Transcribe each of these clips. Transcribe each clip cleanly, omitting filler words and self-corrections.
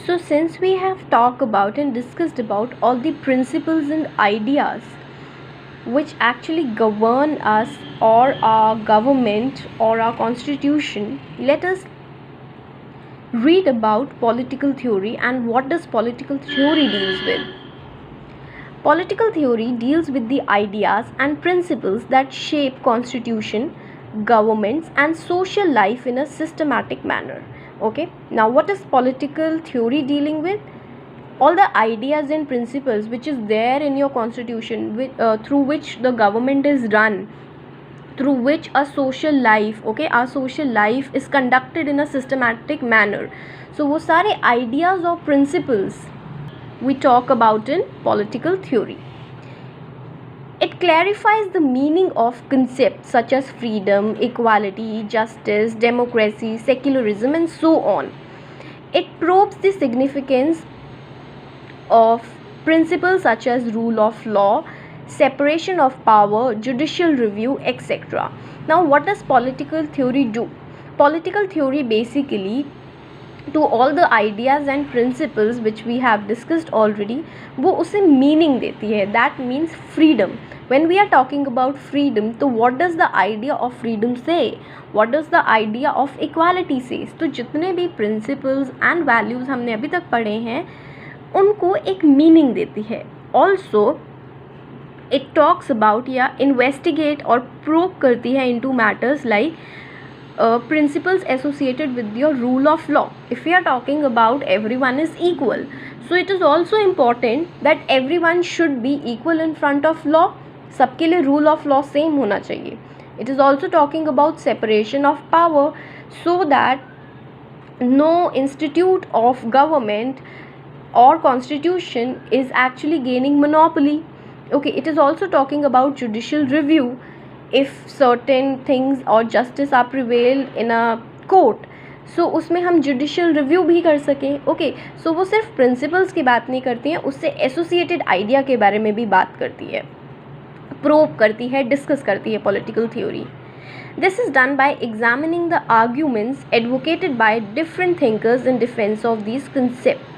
So, since we have talked about and discussed about all the principles and ideas which actually govern us or our government or our constitution, let us read about political theory and what does political theory deals with. Political theory deals with the ideas and principles that shape constitution, governments and social life in a systematic manner. Okay, now what is political theory dealing with? All the ideas and principles which is there in your constitution, through which the government is run, through which a social life, okay, our social life is conducted in a systematic manner. So वो सारे ideas or principles we talk about in political theory. It clarifies the meaning of concepts such as freedom, equality, justice, democracy, secularism and so on. It probes the significance of principles such as rule of law, separation of power, judicial review, etc. Now, what does political theory do? Political theory basically, to all the ideas and principles which we have discussed already, वो उसे meaning देती है. That means freedom. When we are talking about freedom, तो what does the idea of freedom say? What does the idea of equality says? तो जितने भी principles and values हमने अभी तक पढ़े हैं उनको एक मीनिंग देती है. ऑल्सो इट टॉक्स अबाउट या इन्वेस्टिगेट और प्रोब करती है into matters like principles associated with your rule of law. If we are talking about everyone is equal, so it is also important that everyone should be equal in front of law. सबके लिए rule of law same होना चाहिए. It is also talking about separation of power so that no institute of government or constitution is actually gaining monopoly. Okay, it is also talking about judicial review. If certain things or justice are prevailed in a court, so उसमें हम judicial review भी कर सकें. Okay, so वो सिर्फ principles की बात नहीं करती हैं, उससे associated idea के बारे में भी बात करती है, probe करती है, discuss करती है political theory. This is done by examining the arguments advocated by different thinkers in defense of these concepts.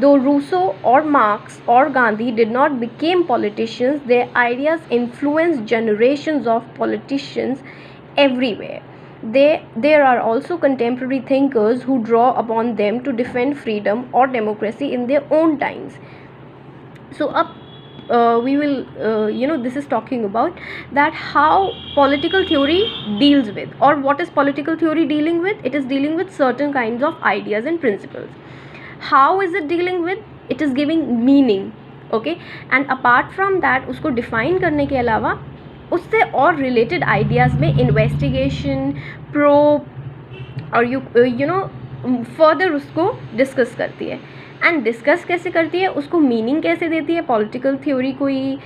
Though Rousseau or Marx or Gandhi did not become politicians, their ideas influenced generations of politicians everywhere. There are also contemporary thinkers who draw upon them to defend freedom or democracy in their own times. So we will this is talking about that how political theory deals with, or what is political theory dealing with. It is dealing with certain kinds of ideas and principles. How is it dealing with? It is giving meaning. Okay, and apart from that, उसको define करने के अलावा उससे और related ideas में investigation, probe और further उसको discuss करती है. And discuss कैसे करती है, उसको meaning कैसे देती है. Political theory कोई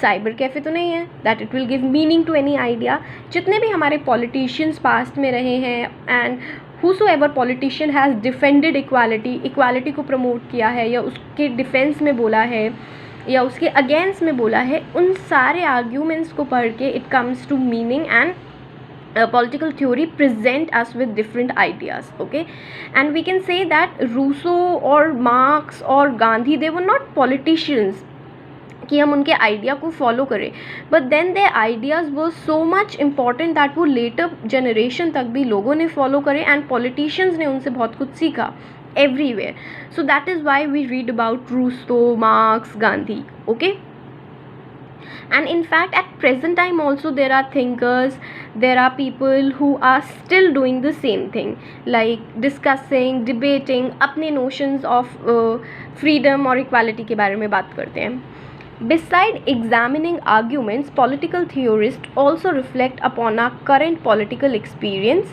साइबर कैफ़े तो नहीं है that it will give meaning to any idea. जितने भी हमारे politicians past में रहे हैं and whosoever politician has defended equality को promote किया है या उसके defense में बोला है या उसके against में बोला है, उन सारे arguments को पढ़ के it comes to meaning and political theory present us with different ideas. Okay, and we can say that Rousseau or Marx or Gandhi, they were not politicians कि हम उनके आइडिया को फॉलो करें, but then their ideas were so much important that वो later generation तक भी लोगों ने फॉलो करे एंड पॉलिटिशियंस ने उनसे बहुत कुछ सीखा everywhere. So that is why we read about Rousseau, Marx, Gandhi. Okay, and in fact at present time also there are thinkers, there are people who are still doing the same thing, like discussing, debating अपने notions of freedom और equality के बारे में बात करते हैं. Beside examining arguments, political theorists also reflect upon our current political experience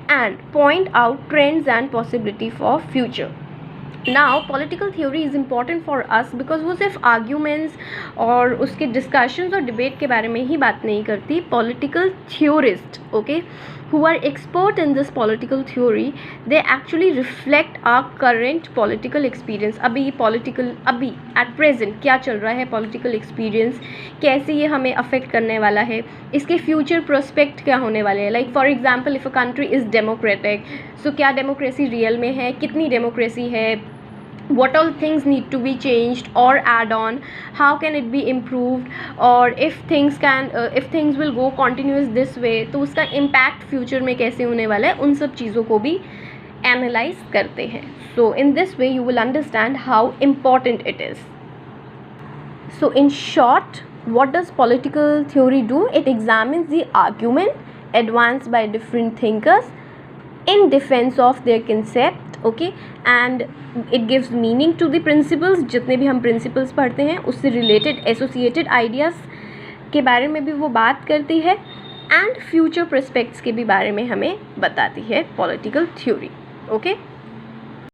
and point out trends and possibility for future. Now political theory is important for us because वो सिर्फ arguments और उसके discussions और debate के बारे में ही बात नहीं करती. Political theorists, okay, who are expert in this political theory, they actually reflect our current political experience. अभी at present क्या चल रहा है, political experience कैसे ये हमें affect करने वाला है, इसके future prospect क्या होने वाले हैं. Like for example, if a country is democratic, so क्या democracy real में है, कितनी democracy है, what all things need to be changed or add on, how can it be improved, or if things will go continuous this way तो उसका impact future में कैसे होने वाला है, उन सब चीज़ों को भी analyze करते हैं. So in this way you will understand how important it is. So in short, what does political theory do? It examines the argument advanced by different thinkers in defense of their concept, okay, and it gives meaning to the principles. जितने भी हम principles पढ़ते हैं उससे related associated ideas के बारे में भी वो बात करती है, and future prospects के भी बारे में हमें बताती है political theory, okay.